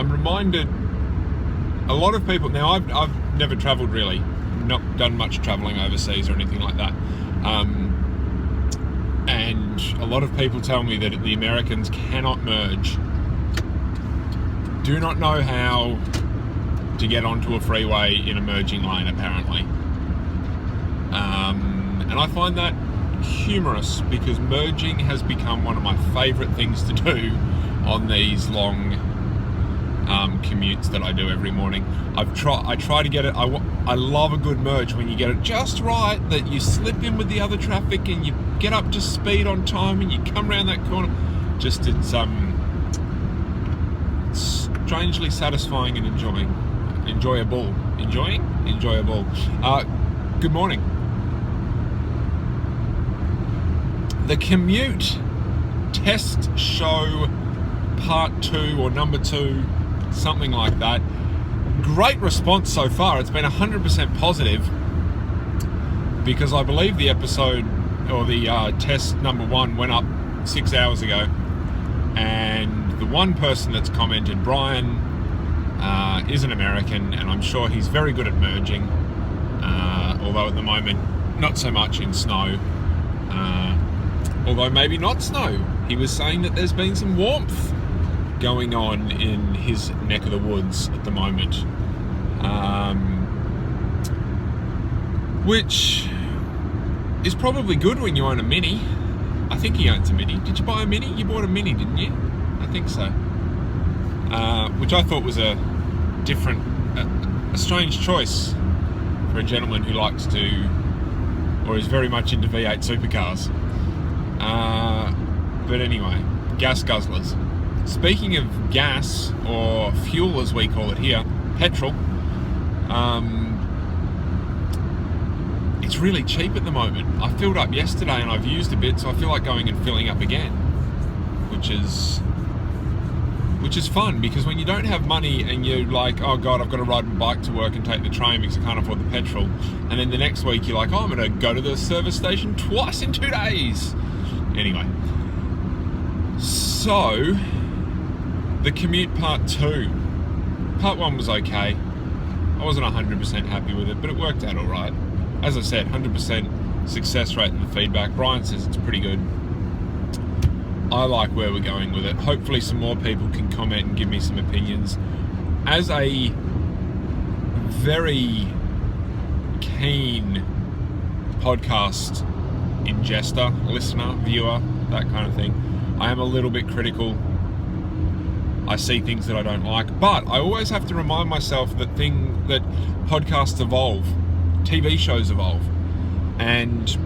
I'm reminded, a lot of people, now I've never travelled really, not done much travelling overseas or anything like that, and a lot of people tell me that the Americans cannot merge, do not know how to get onto a freeway in a merging lane apparently, and I find that humorous because merging has become one of my favourite things to do on these long commutes that I do every morning. I try to get it. I love a good merge when you get it just right, that you slip in with the other traffic and you get up to speed on time and you come around that corner. Just it's strangely satisfying and enjoyable. Good morning. The Commute Test Show Part 2 or Number 2, something like that. Great response so far. It's been 100% positive because I believe the episode or the test number 1 went up 6 hours ago, and the one person that's commented, Brian, is an American, and I'm sure he's very good at merging, although at the moment not so much in snow, although maybe not snow. He was saying that there's been some warmth going on in his neck of the woods at the moment, which is probably good when you own a Mini. I think he owns a Mini. Did you buy a Mini? You bought a Mini, didn't you? I think so. Which I thought was a strange choice for a gentleman who likes to, or is very much into V8 supercars. But anyway, gas guzzlers. Speaking of gas, or fuel as we call it here, petrol, it's really cheap at the moment. I filled up yesterday and I've used a bit, so I feel like going and filling up again, which is fun, because when you don't have money and you're like, oh god, I've got to ride my bike to work and take the train because I can't afford the petrol, and then the next week you're like, oh, I'm going to go to the service station twice in 2 days. Anyway, so the Commute Part 2. Part 1 was okay. I wasn't 100% happy with it, but it worked out alright. As I said, 100% success rate in the feedback. Brian says it's pretty good. I like where we're going with it. Hopefully some more people can comment and give me some opinions. As a very keen podcast ingester, listener, viewer, that kind of thing, I am a little bit critical. I see things that I don't like, but I always have to remind myself that podcasts evolve, TV shows evolve, and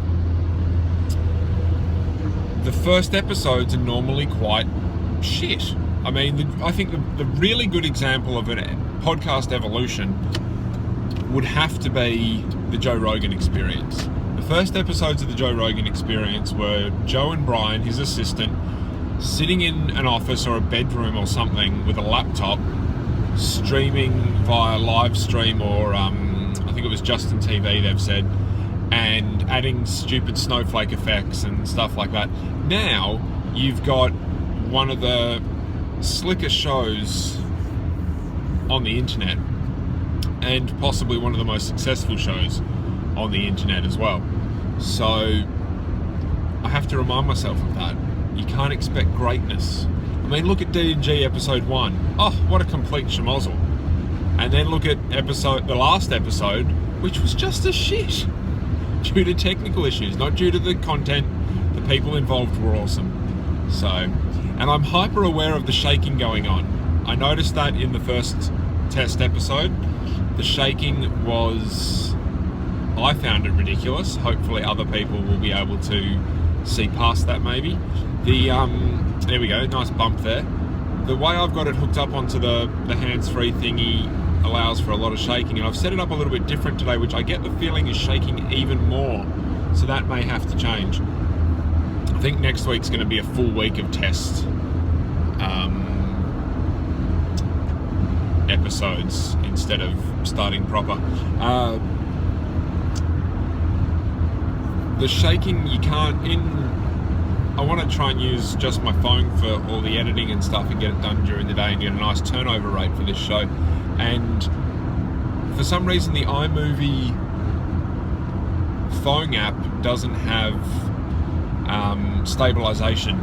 the first episodes are normally quite shit. I mean, I think the really good example of a podcast evolution would have to be the Joe Rogan Experience. The first episodes of the Joe Rogan Experience were Joe and Brian, his assistant, sitting in an office or a bedroom or something with a laptop, streaming via live stream or I think it was Justin TV, they've said, and adding stupid snowflake effects and stuff like that. Now you've got one of the slicker shows on the internet, and possibly one of the most successful shows on the internet as well. So I have to remind myself of that. You can't expect greatness. I mean, look at D&G episode 1. Oh, what a complete schmozzle. And then look at the last episode, which was just a shit. Due to technical issues, not due to the content. The people involved were awesome. So, and I'm hyper aware of the shaking going on. I noticed that in the first test episode. The shaking was, I found it ridiculous. Hopefully other people will be able to see past that maybe. There we go, nice bump there. The way I've got it hooked up onto the hands-free thingy allows for a lot of shaking, and I've set it up a little bit different today, which I get the feeling is shaking even more, so that may have to change. I think next week's going to be a full week of test episodes instead of starting proper. The shaking, you can't, I want to try and use just my phone for all the editing and stuff and get it done during the day and get a nice turnover rate for this show. And for some reason, the iMovie phone app doesn't have stabilization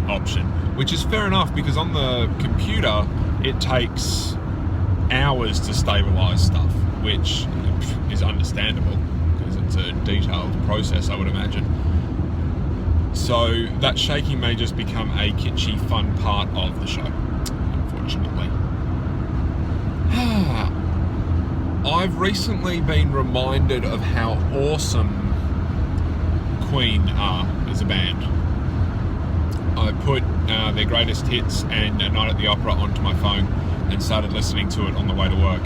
option, which is fair enough because on the computer it takes hours to stabilize stuff, which is understandable because it's a detailed process, I would imagine. So that shaking may just become a kitschy, fun part of the show, unfortunately. I've recently been reminded of how awesome Queen are as a band. I put their greatest hits and A Night at the Opera onto my phone and started listening to it on the way to work.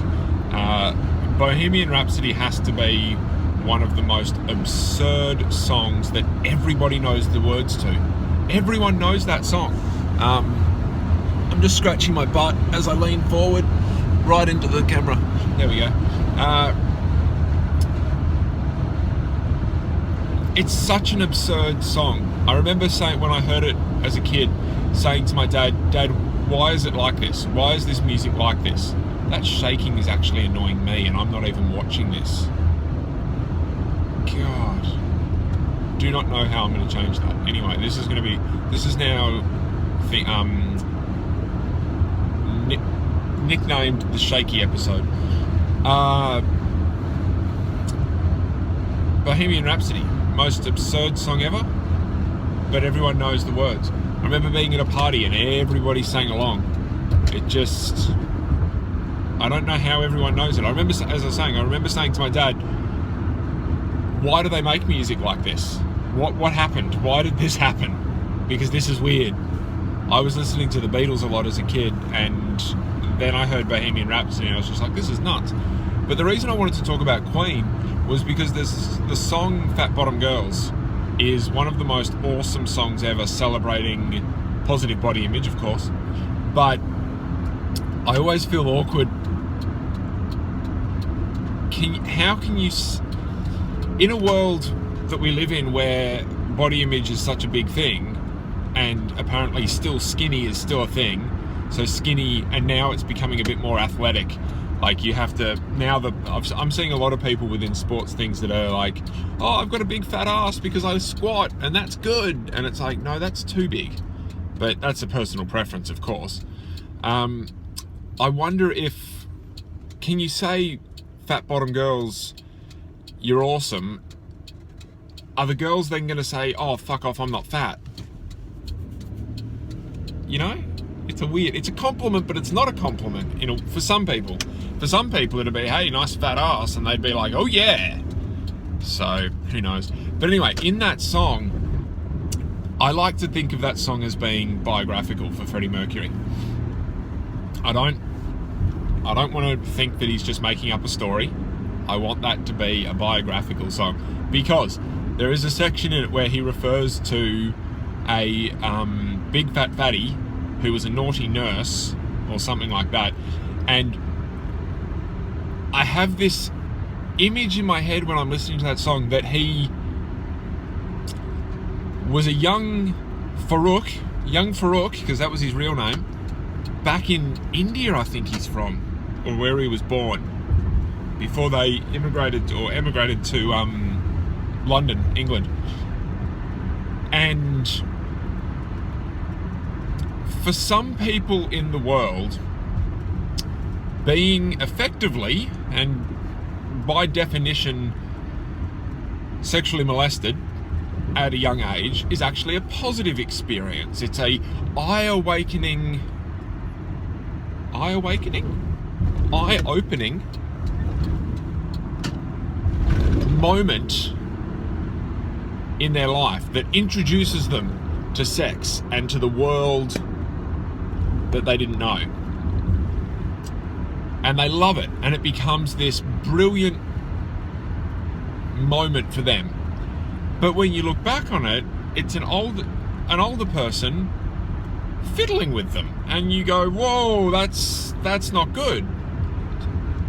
Bohemian Rhapsody has to be one of the most absurd songs that everybody knows the words to. Everyone knows that song. I'm just scratching my butt as I lean forward right into the camera. There we go. It's such an absurd song. I remember saying, when I heard it as a kid, saying to my dad, "Dad, why is it like this? Why is this music like this? That shaking is actually annoying me and I'm not even watching this." God. Do not know how I'm going to change that. Anyway, this is now the, nicknamed the shaky episode. Bohemian Rhapsody, most absurd song ever, but everyone knows the words. I remember being at a party and everybody sang along. It just, I don't know how everyone knows it. I remember, as I was saying, I remember saying to my dad, "Why do they make music like this? What happened? Why did this happen? Because this is weird." I was listening to the Beatles a lot as a kid, and then I heard Bohemian Rhapsody and I was just like, this is nuts. But the reason I wanted to talk about Queen was because the song Fat Bottom Girls is one of the most awesome songs ever, celebrating positive body image, of course. But I always feel awkward. How can you, in a world that we live in where body image is such a big thing, and apparently still skinny is still a thing, so skinny, and now it's becoming a bit more athletic. Like you have to, I'm seeing a lot of people within sports things that are like, "Oh, I've got a big fat ass because I squat and that's good." And it's like, no, that's too big. But that's a personal preference, of course. I wonder if, can you say, "Fat bottom girls, you're awesome"? Are the girls then going to say, "Oh, fuck off, I'm not fat"? You know? It's a compliment, but it's not a compliment, for some people. For some people, it'd be, "Hey, nice fat ass," and they'd be like, "Oh yeah." So, who knows? But anyway, in that song, I like to think of that song as being biographical for Freddie Mercury. I don't want to think that he's just making up a story. I want that to be a biographical song, because there is a section in it where he refers to a big fat fatty who was a naughty nurse or something like that, and I have this image in my head when I'm listening to that song that he was a young Farouk, because that was his real name, back in India, I think he's from, or where he was born, before they emigrated to London, England. And for some people in the world, being effectively and by definition sexually molested at a young age is actually a positive experience. It's a eye-opening moment in their life that introduces them to sex and to the world that they didn't know. And they love it, and it becomes this brilliant moment for them. But when you look back on it, it's an older person fiddling with them, and you go, "Whoa, that's not good."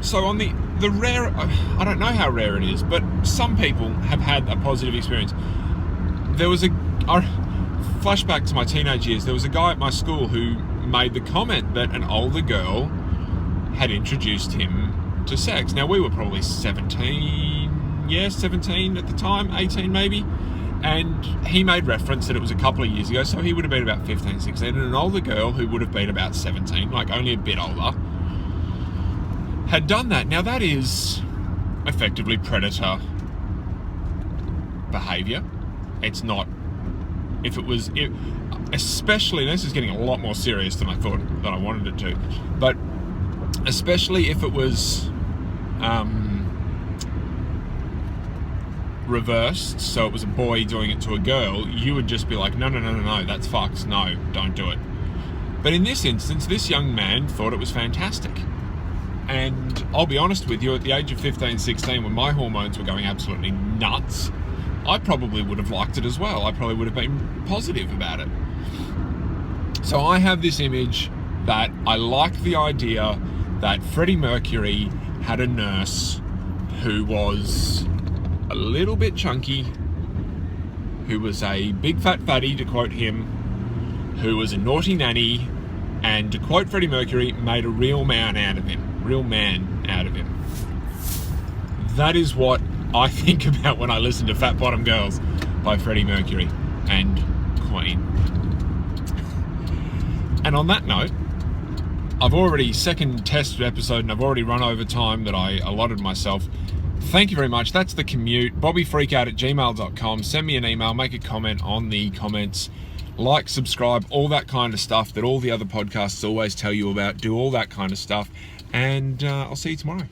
So on the rare, I don't know how rare it is, but some people have had a positive experience. flashback to my teenage years, there was a guy at my school who made the comment that an older girl had introduced him to sex. Now, we were probably 17 at the time, 18 maybe, and he made reference that it was a couple of years ago, so he would have been about 15, 16, and an older girl who would have been about 17, like only a bit older, had done that. Now, that is effectively predator behaviour. It's not, especially, this is getting a lot more serious than I thought that I wanted it to, but especially if it was reversed, so it was a boy doing it to a girl, you would just be like, no, that's fucked, no, don't do it. But in this instance, this young man thought it was fantastic. And I'll be honest with you, at the age of 15, 16, when my hormones were going absolutely nuts, I probably would have liked it as well. I probably would have been positive about it. So I have this image that I like the idea that Freddie Mercury had a nurse who was a little bit chunky, who was a big fat fatty, to quote him, who was a naughty nanny, and to quote Freddie Mercury, made a real man out of him. That is what I think about when I listen to Fat Bottom Girls by Freddie Mercury and Queen. And on that note, I've already second test episode and I've already run over time that I allotted myself. Thank you very much. That's The Commute. BobbyFreakout@gmail.com. Send me an email, make a comment on the comments, like, subscribe, all that kind of stuff that all the other podcasts always tell you about. Do all that kind of stuff. And I'll see you tomorrow.